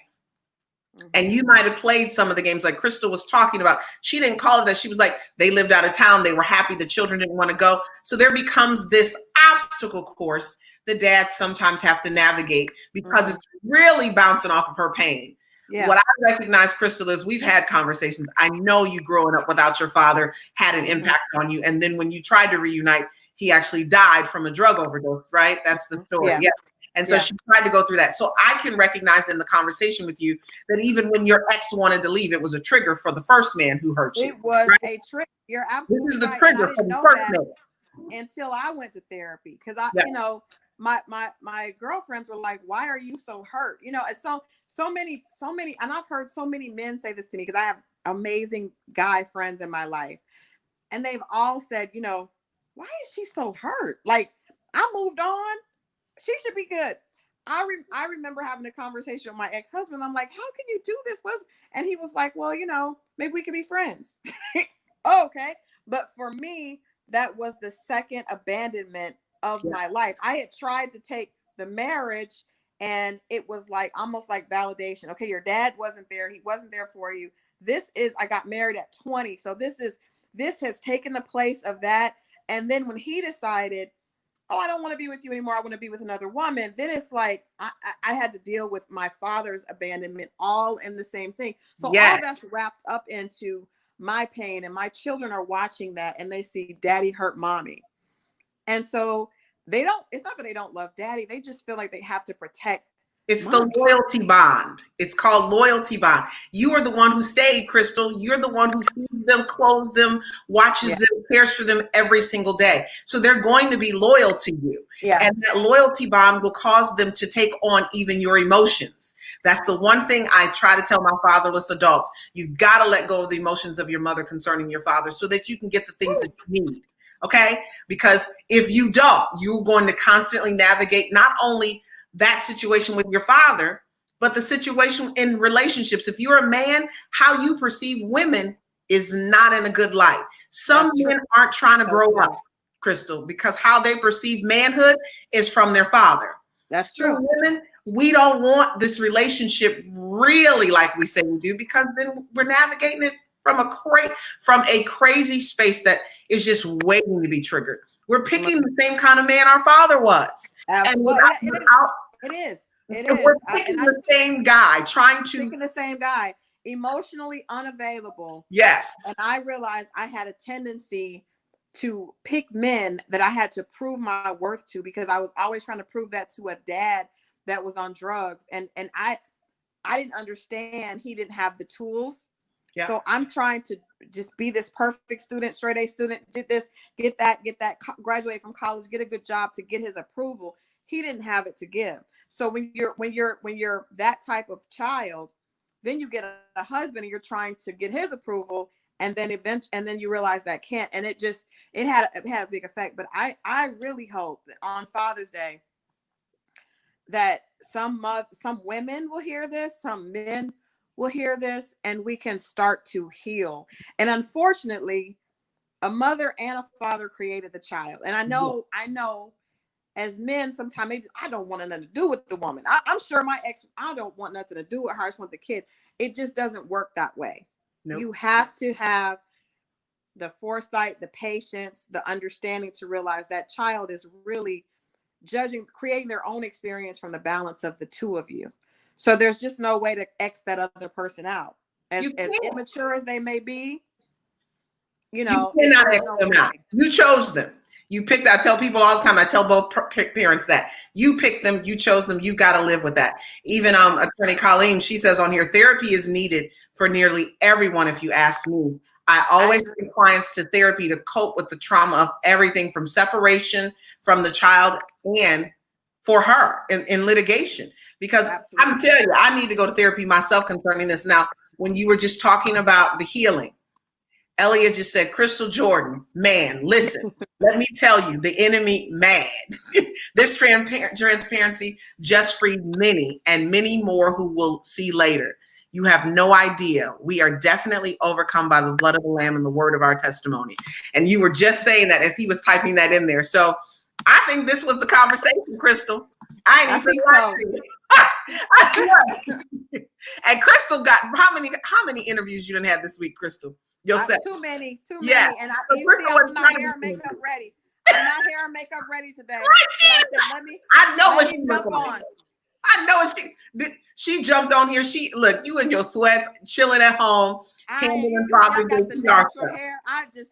Mm-hmm. And you might have played some of the games like Crystal was talking about. She didn't call it that. She was like, they lived out of town. They were happy. The children didn't want to go. So there becomes this obstacle course the dads sometimes have to navigate, because it's really bouncing off of her pain. Yeah. What I recognize, Crystal, is we've had conversations. I know you growing up without your father had an impact on you. And then when you tried to reunite, he actually died from a drug overdose, right? That's the story. Yeah. And so she tried to go through that. So I can recognize in the conversation with you that even when your ex wanted to leave, it was a trigger for the first man who hurt you. It was a trigger. You're absolutely This is the right. trigger for the first man. Until I went to therapy, because my girlfriends were like, why are you so hurt? It's so many, and I've heard so many men say this to me, because I have amazing guy friends in my life, and they've all said, why is she so hurt? Like, I moved on. She should be good. I remember having a conversation with my ex-husband. I'm like, how can you do this? And he was like, well, maybe we could be friends. Oh, okay. But for me, that was the second abandonment of my life. I had tried to take the marriage, and it was like almost like validation. Okay, your dad wasn't there. He wasn't there for you. I got married at 20. So this has taken the place of that. And then when he decided, oh, I don't want to be with you anymore, I want to be with another woman, then it's like I had to deal with my father's abandonment all in the same thing. So all that's wrapped up into my pain, and my children are watching that and they see daddy hurt mommy. And so it's not that they don't love daddy. They just feel like they have to protect. It's the loyalty bond. It's called loyalty bond. You are the one who stayed, Crystal. You're the one who feeds them, clothes them, watches them, cares for them every single day. So they're going to be loyal to you. Yeah. And that loyalty bond will cause them to take on even your emotions. That's the one thing I try to tell my fatherless adults. You've got to let go of the emotions of your mother concerning your father so that you can get the things that you need. Okay? Because if you don't, you're going to constantly navigate not only that situation with your father, but the situation in relationships. If you're a man, how you perceive women is not in a good light. Some men aren't trying to grow up, Crystal, because how they perceive manhood is from their father. That's true. Some women, we don't want this relationship really like we say we do, because then we're navigating it from a crazy space that is just waiting to be triggered. We're picking the same kind of man our father was. Absolutely. And it is. We're picking the same guy, picking the same guy, emotionally unavailable. Yes. And I realized I had a tendency to pick men that I had to prove my worth to, because I was always trying to prove that to a dad that was on drugs. And I didn't understand he didn't have the tools. Yeah. So I'm trying to just be this perfect student, straight A student, did this, get that, graduate from college, get a good job to get his approval. He didn't have it to give. So when you're that type of child, then you get a husband and you're trying to get his approval, and then you realize that can't. And it had a big effect. But I really hope that on Father's Day that some women will hear this, some men will hear this, and we can start to heal. And unfortunately, a mother and a father created the child. And I know as men, sometimes I don't want nothing to do with the woman. I'm sure my ex, I don't want nothing to do with her. I just want the kids. It just doesn't work that way. Nope. You have to have the foresight, the patience, the understanding to realize that child is really creating their own experience from the balance of the two of you. So there's just no way to X that other person out. As immature as they may be, you cannot X them out. You chose them. You picked. I tell people all the time. I tell both parents that you picked them, you chose them. You've got to live with that. Even Attorney Colleen, she says on here, therapy is needed for nearly everyone. If you ask me, I always bring clients to therapy to cope with the trauma of everything from separation from the child and for her in litigation. Because I'm telling you, I need to go to therapy myself concerning this. Now, when you were just talking about the healing, Elliot just said, Crystal Jordan, man, listen, let me tell you, the enemy mad. This transparency just freed many and many more who will see later. You have no idea. We are definitely overcome by the blood of the Lamb and the word of our testimony. And you were just saying that as he was typing that in there. So I think this was the conversation, Crystal. I think so. And Crystal got how many interviews you done had this week, Crystal? Too many. And I'm not hair and makeup ready. I'm not hair and makeup ready today. But I said, I know what she's on. I know she jumped on here. Look, you in your sweats, chilling at home, handling Father's Day PR stuff. Hair. This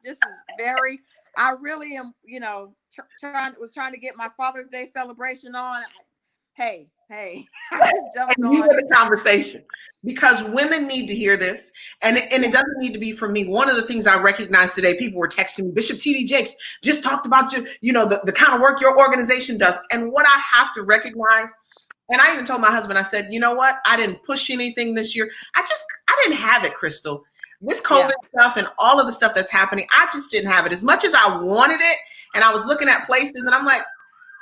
is very. I really am, trying to get my Father's Day celebration on. Hey, I just jumped on. You were the conversation, because women need to hear this, and it doesn't need to be from me. One of the things I recognized today, people were texting me, Bishop T.D. Jakes just talked about the kind of work your organization does. And what I have to recognize, and I even told my husband, I said, you know what? I didn't push anything this year. I didn't have it, Crystal. This COVID stuff and all of the stuff that's happening, I just didn't have it as much as I wanted it. And I was looking at places and I'm like,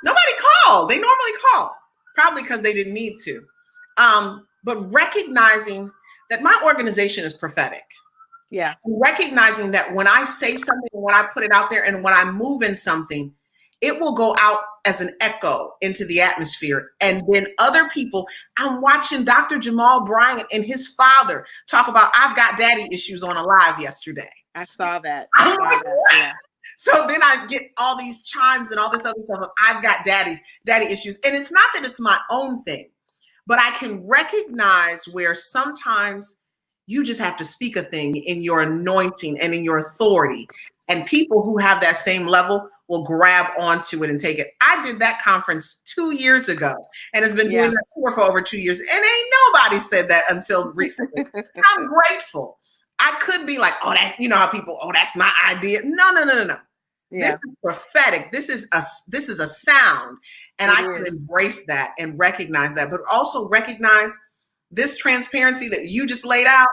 nobody called. They normally call. Probably because they didn't need to. But recognizing that my organization is prophetic. Yeah. Recognizing that when I say something, when I put it out there, and when I move in something, it will go out as an echo into the atmosphere. And then other people, I'm watching Dr. Jamal Bryant and his father talk about, I've got daddy issues on a live yesterday. I saw that. Yeah. So then I get all these chimes and all this other stuff of, I've got daddy issues. And it's not that it's my own thing, but I can recognize where sometimes You just have to speak a thing in your anointing and in your authority. And people who have that same level will grab onto it and take it. I did that conference 2 years ago and has been doing that tour for over 2 years. And ain't nobody said that until recently. I'm grateful. I could be like, oh, that, you know how people, oh, that's my idea. No. Yeah. This is prophetic. This is a sound. And I can embrace that and recognize that, but also recognize this transparency that you just laid out.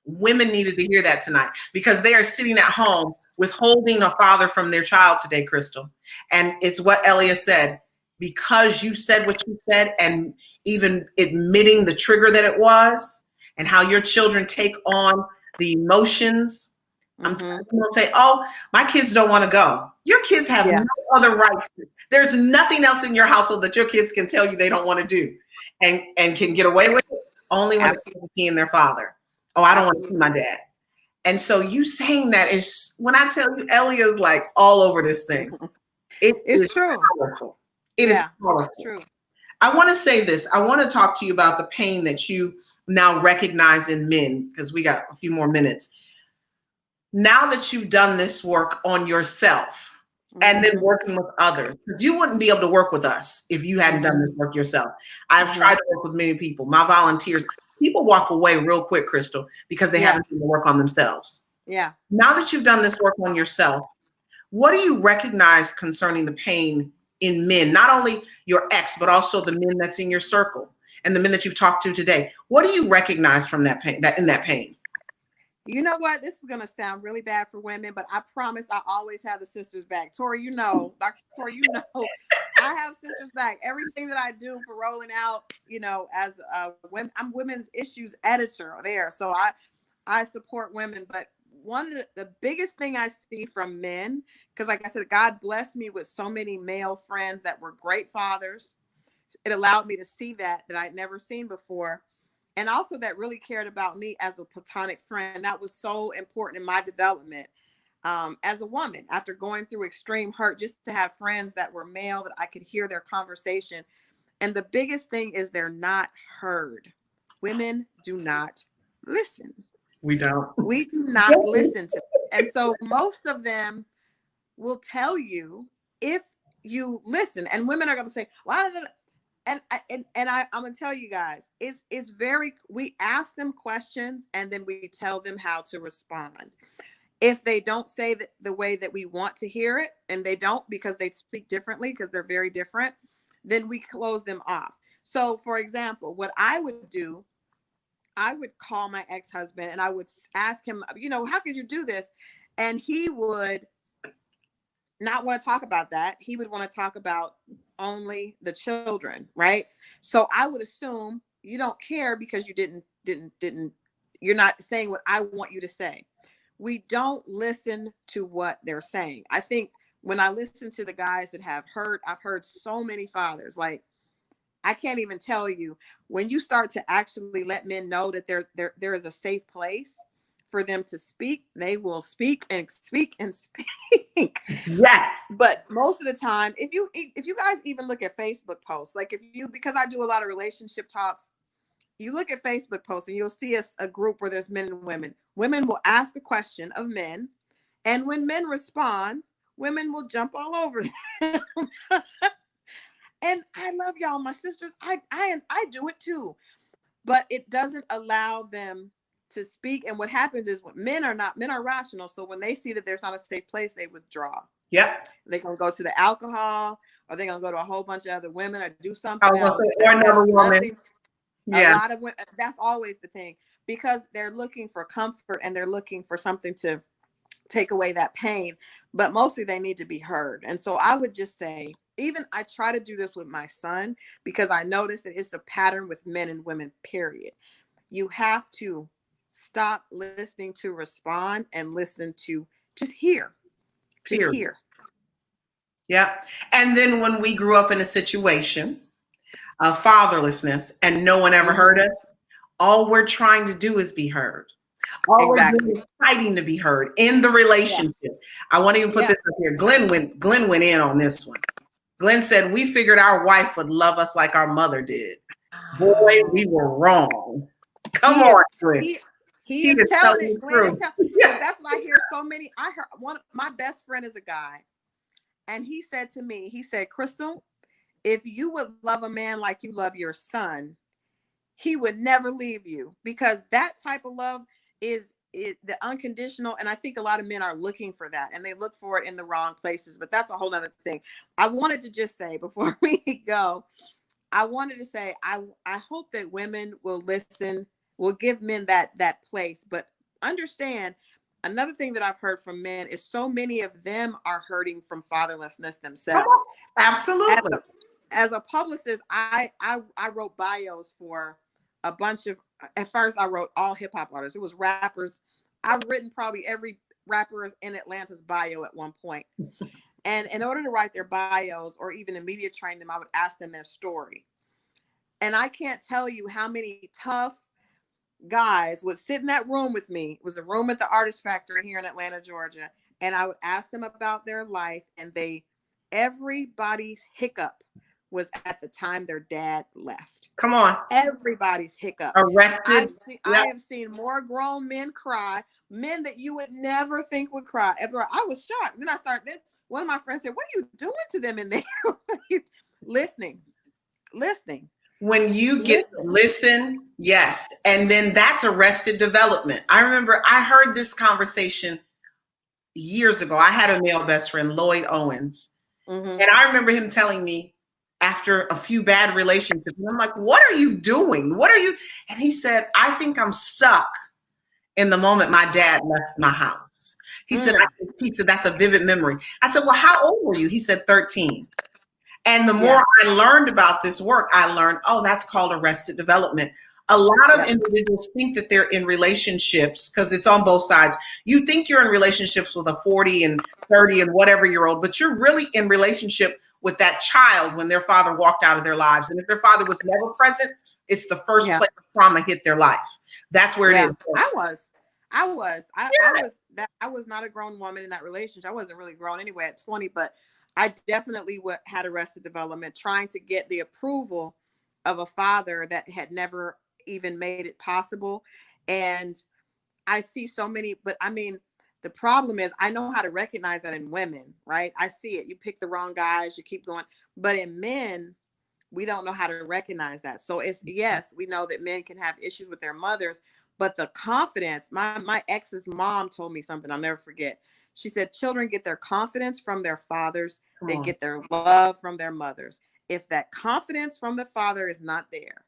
Women needed to hear that tonight because they are sitting at home withholding a father from their child today, Crystal. And it's what Elia said, because you said what you said and even admitting the trigger that it was and how your children take on the emotions. I'm going to say, oh, my kids don't want to go. Your kids have no other rights. There's nothing else in your household that your kids can tell you they don't want to do and can get away with it only when it's seeing their father. Oh, I don't want to see my dad. And so you saying that is, when I tell you, Elia's like all over this thing. It's true. Powerful. It is powerful. True. I want to say this. I want to talk to you about the pain that you now recognize in men, because we got a few more minutes. Now that you've done this work on yourself and then working with others, because you wouldn't be able to work with us if you hadn't done this work yourself. I've tried to work with many people, my volunteers. People walk away real quick, Crystal, because they haven't done the work on themselves. Yeah. Now that you've done this work on yourself, what do you recognize concerning the pain in men? Not only your ex, but also the men that's in your circle and the men that you've talked to today. What do you recognize from that pain, that in that pain? You know what? This is going to sound really bad for women, but I promise I always have the sisters back. Torri, you know, Dr. Torri, you know, I have sisters back. Everything that I do for Rolling Out, you know, as I'm women's issues editor there. So I support women. But one of the biggest thing I see from men, because like I said, God blessed me with so many male friends that were great fathers. It allowed me to see that I'd never seen before. And also that really cared about me as a platonic friend. That was so important in my development as a woman. After going through extreme hurt, just to have friends that were male, that I could hear their conversation. And the biggest thing is they're not heard. Women do not listen. We don't. We do not listen to them. And so most of them will tell you if you listen. And women are going to say, why did I'm gonna tell you guys, it's very, we ask them questions and then we tell them how to respond. If they don't say that the way that we want to hear it, and they don't because they speak differently because they're very different, then we close them off. So for example, what I would do, I would call my ex-husband and I would ask him, you know, how could you do this? And he would not want to talk about that. He would want to talk about only the children, right? So I would assume you don't care because you didn't, you're not saying what I want you to say. We don't listen to what they're saying. I think when I listen to the guys that I've heard so many fathers, like, I can't even tell you, when you start to actually let men know that there is a safe place for them to speak, they will speak and speak and speak. Yes. But most of the time, if you guys even look at Facebook posts, like because I do a lot of relationship talks, you look at Facebook posts and you'll see a group where there's men and women. Women will ask a question of men, and when men respond, women will jump all over them. And I love y'all, my sisters. I do it too, but it doesn't allow them to speak. And what happens is when men are rational. So when they see that there's not a safe place, they withdraw. Yep. They're going to go to the alcohol, or they're going to go to a whole bunch of other women, or do something else. Or another woman. Yeah. A lot of women, that's always the thing, because they're looking for comfort and they're looking for something to take away that pain, but mostly they need to be heard. And so I would just say, even I try to do this with my son, because I noticed that it's a pattern with men and women, period. You have to stop listening to respond and listen to just hear. Just hear. Yeah. And then when we grew up in a situation of fatherlessness and no one ever heard us, all we're trying to do is be heard. All we're doing is fighting to be heard in the relationship. Yeah. I want to even put this up here. Glenn went in on this one. Glenn said, we figured our wife would love us like our mother did. Boy, we were wrong. Come He on, is Glenn. he He is is telling telling it. the Glenn is truth. telling. Yeah. That's why I hear so many. I heard one of my best friend is a guy, and he said to me, he said, Crystal, if you would love a man like you love your son, he would never leave you, because that type of love is the unconditional. And I think a lot of men are looking for that, and they look for it in the wrong places. But that's a whole nother thing. I wanted to just say before we go, I wanted to say, I hope that women will listen, will give men that place, but understand another thing that I've heard from men is so many of them are hurting from fatherlessness Come on. themselves. Absolutely. As a publicist, I wrote bios for a bunch of, at first I wrote all hip hop artists. It was rappers. I've written probably every rapper in Atlanta's bio at one point. And in order to write their bios or even in media train them, I would ask them their story. And I can't tell you how many tough guys would sit in that room with me. It was a room at the Artist Factory here in Atlanta, Georgia. And I would ask them about their life, and everybody's hiccup was at the time their dad left. Come on. Everybody's hiccup. Arrested. I have seen more grown men cry, men that you would never think would cry. I was shocked. Then one of my friends said, what are you doing to them in there? Listening. When you get to listen, yes. And then that's arrested development. I remember I heard this conversation years ago. I had a male best friend, Lloyd Owens. And I remember him telling me after a few bad relationships, and I'm like, what are you doing? What are you? And he said, I think I'm stuck in the moment my dad left my house. He said, that's a vivid memory. I said, well, how old were you? He said, 13. And the more I learned about this work, I learned, oh, that's called arrested development. A lot of individuals think that they're in relationships because it's on both sides. You think you're in relationships with a 40 and 30 and whatever year old, but you're really in relationship with that child when their father walked out of their lives. And if their father was never present, it's the first place trauma hit their life. That's where it is. I was not a grown woman in that relationship. I wasn't really grown anyway at 20, but I definitely had arrested development, trying to get the approval of a father that had never even made it possible. And I see so many, but I mean, the problem is I know how to recognize that in women, right? I see it. You pick the wrong guys, you keep going. But in men, we don't know how to recognize that. So it's, yes, we know that men can have issues with their mothers, but the confidence, my ex's mom told me something I'll never forget. She said, children get their confidence from their fathers. They get their love from their mothers. If that confidence from the father is not there,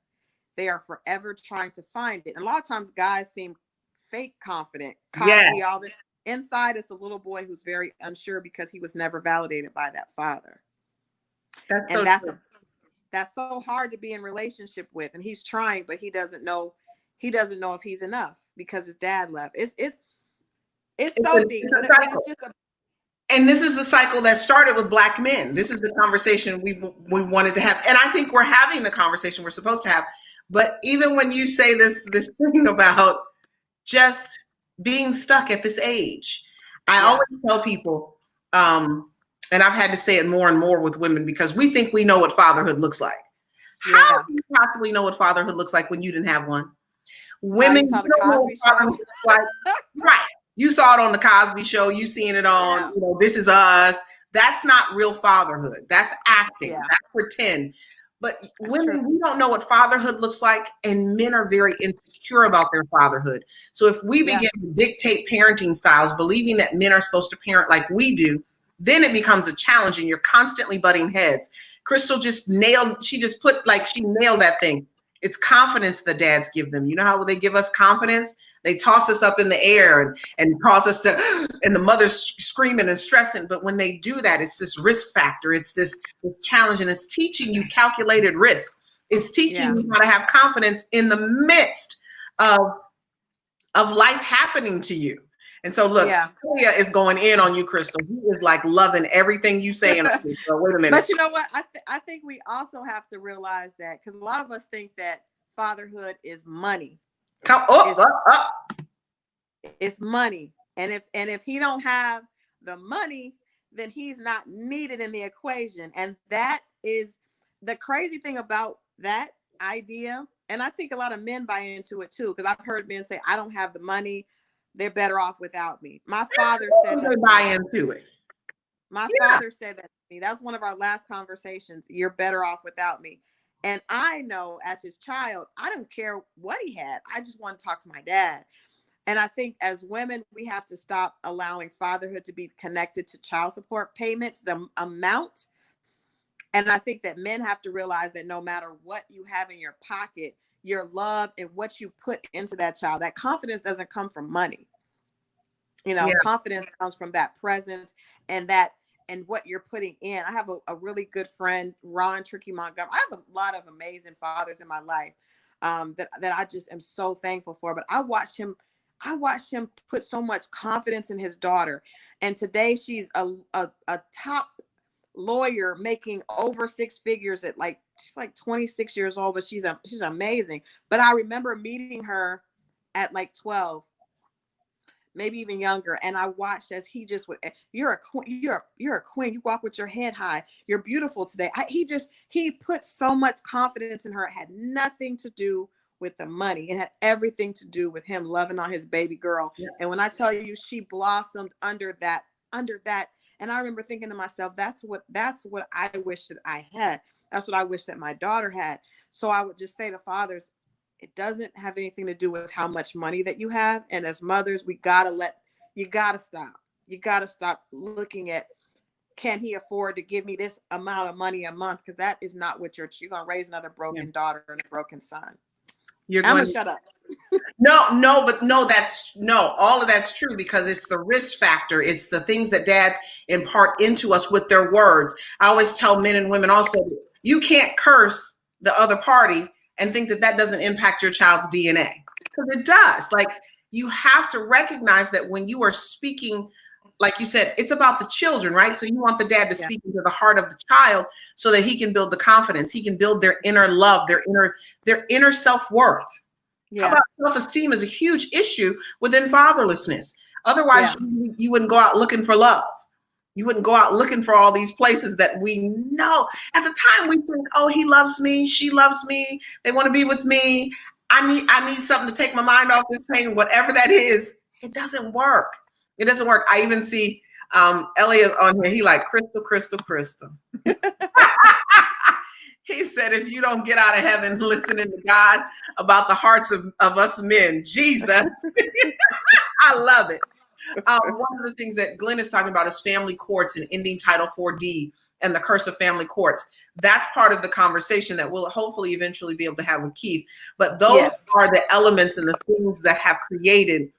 they are forever trying to find it. And a lot of times guys seem fake confident, cocky, all this. Inside it's a little boy who's very unsure because he was never validated by that father. That's so hard to be in relationship with. And he's trying, but he doesn't know if he's enough because his dad left. It's so deep. And this is the cycle that started with Black men. This is the conversation we wanted to have. And I think we're having the conversation we're supposed to have. But even when you say this thing about just being stuck at this age, I always tell people, and I've had to say it more and more with women, because we think we know what fatherhood looks like. How do you possibly know what fatherhood looks like when you didn't have one? Women don't know what fatherhood looks like. Right. You saw it on the Cosby Show. You seen it on, This Is Us. That's not real fatherhood. That's acting. That's pretend. But women, we don't know what fatherhood looks like, and men are very insecure about their fatherhood. So if we begin to dictate parenting styles, believing that men are supposed to parent like we do, then it becomes a challenge, and you're constantly butting heads. Crystal just nailed that thing. It's confidence the dads give them. You know how they give us confidence? They toss us up in the air and cause us to, and the mother's screaming and stressing. But when they do that, it's this risk factor. It's this challenge, and it's teaching you calculated risk. It's teaching you how to have confidence in the midst of life happening to you. And so look, Julia is going in on you, Crystal. He is like loving everything you say. So wait a minute. But you know what? I think we also have to realize that, because a lot of us think that fatherhood is money. It's money. And if he don't have the money, then he's not needed in the equation. And that is the crazy thing about that idea. And I think a lot of men buy into it too, because I've heard men say, I don't have the money, they're better off without me. My father said that. They buy into it. My Yeah. father said that to me. That's one of our last conversations. You're better off without me. And I know as his child, I don't care what he had. I just want to talk to my dad. And I think as women, we have to stop allowing fatherhood to be connected to child support payments, the amount. And I think that men have to realize that no matter what you have in your pocket, your love and what you put into that child, that confidence doesn't come from money. You know, Yeah. confidence comes from that presence and that and what you're putting in. I have a really good friend, Ron Tricky Montgomery. I have a lot of amazing fathers in my life that I just am so thankful for. But I watched him put so much confidence in his daughter. And today she's a top lawyer making over six figures at she's like 26 years old, but she's amazing. But I remember meeting her at like 12, maybe even younger, and I watched as he just would, you're a queen, you're a queen, you walk with your head high, you're beautiful today. He put so much confidence in her. It had nothing to do with the money. It had everything to do with him loving on his baby girl. Yeah. And when I tell you, she blossomed under that. And I remember thinking to myself, that's what I wish that I had. That's what I wish that my daughter had. So I would just say to fathers, it doesn't have anything to do with how much money that you have. And as mothers, you gotta stop. You gotta stop looking at, can he afford to give me this amount of money a month? Because that is not what you're gonna raise another broken daughter and a broken son. I'm gonna shut up. No, all of that's true, because it's the risk factor. It's the things that dads impart into us with their words. I always tell men and women also, you can't curse the other party and think that doesn't impact your child's DNA, because it does. Like, you have to recognize that when you are speaking, like you said, it's about the children, right? So you want the dad to speak into the heart of the child so that he can build the confidence. He can build their inner love, their inner self-worth. Yeah. How about self-esteem is a huge issue within fatherlessness. Otherwise, you wouldn't go out looking for love. You wouldn't go out looking for all these places that we know. At the time, we think, oh, he loves me, she loves me, they want to be with me. I need something to take my mind off this pain, whatever that is. It doesn't work. It doesn't work. I even see Elliot on here. He like, Crystal. He said, if you don't get out of heaven listening to God about the hearts of us men, Jesus. I love it. One of the things that Glenn is talking about is family courts and ending Title 4D and the curse of family courts. That's part of the conversation that we'll hopefully eventually be able to have with Keith. But those are the elements and the things that have created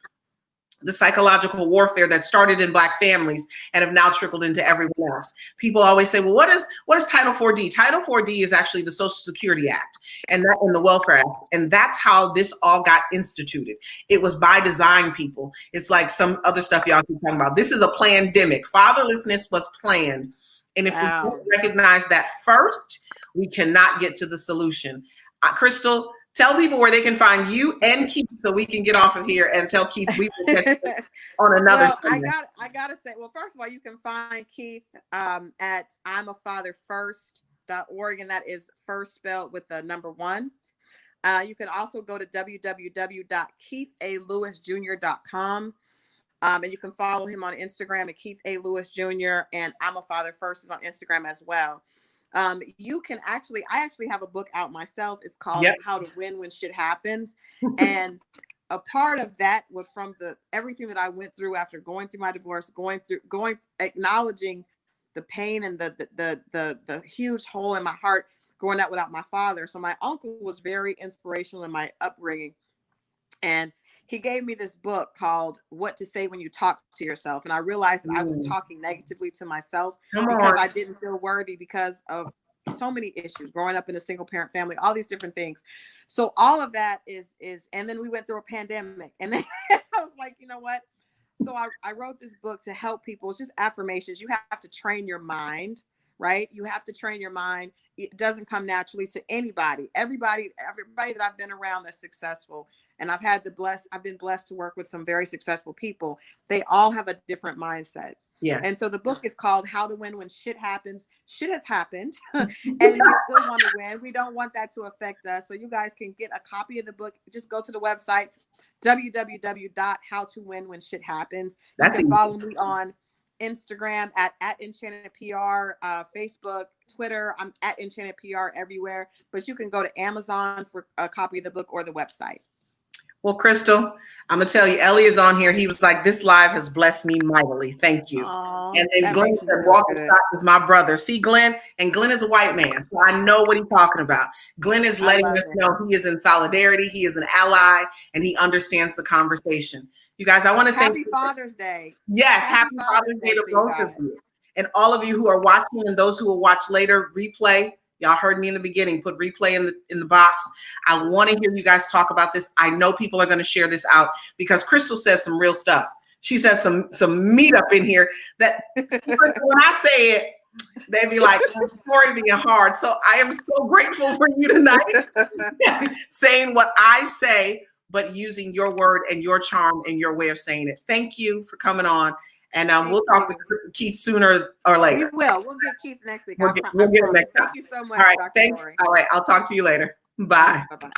the psychological warfare that started in Black families and have now trickled into everyone else. People always say, well, what is Title 4D? Title 4D is actually the Social Security Act and the Welfare Act. And that's how this all got instituted. It was by design, people. It's like some other stuff y'all keep talking about. This is a pandemic. Fatherlessness was planned. And if we don't recognize that first, we cannot get to the solution. Crystal, tell people where they can find you and Keith so we can get off of here and tell Keith we will get on another segment. I gotta say, well, first of all, you can find Keith at imafatherfirst.org, and that is first spelled with the number 1. You can also go to www.keithalewisjr.com. And you can follow him on Instagram at Keith A. Lewis Jr. and I'm a Father First is on Instagram as well. You can I actually have a book out myself. It's called How to Win When Shit Happens. And a part of that was from everything that I went through after going through my divorce, acknowledging the pain and the huge hole in my heart growing up without my father. So my uncle was very inspirational in my upbringing. And he gave me this book called What to Say When You Talk to Yourself. And I realized that I was talking negatively to myself because I didn't feel worthy because of so many issues, growing up in a single parent family, all these different things. So all of that is, and then we went through a pandemic, and then I was like, you know what? So I wrote this book to help people. It's just affirmations. You have to train your mind, right? You have to train your mind. It doesn't come naturally to anybody. Everybody that I've been around that's successful, and I've been blessed to work with some very successful people. They all have a different mindset. Yeah. And so the book is called How to Win When Shit Happens. Shit has happened. And we still want to win. We don't want that to affect us. So you guys can get a copy of the book. Just go to the website, www.howtowinwhenshithappens. You can follow me on Instagram at EnchantedPR, Facebook, Twitter. I'm at EnchantedPR everywhere. But you can go to Amazon for a copy of the book or the website. Well, Crystal, I'm going to tell you, Ellie is on here. He was like, this live has blessed me mightily. Thank you. Aww, and then Glenn said, Walker Scott is my brother. See, Glenn, and Glenn is a white man. So I know what he's talking about. Glenn is letting us know he is in solidarity. He is an ally, and he understands the conversation. You guys, I want to thank you. Happy Father's Day. Yes, happy Father's Day to both of you. And all of you who are watching and those who will watch later, replay. Y'all heard me in the beginning, put replay in the box. I want to hear you guys talk about this. I know people are going to share this out because Crystal says some real stuff. She says some meat up in here that when I say it, they be like, Torri being hard. So I am so grateful for you tonight saying what I say, but using your word and your charm and your way of saying it. Thank you for coming on. And we'll talk to Keith sooner or later. We will. We'll get Keith next week. We'll get him next time. Thank you so much. All right. Dr. Thanks. Torri. All right. I'll talk to you later. Bye. Bye-bye.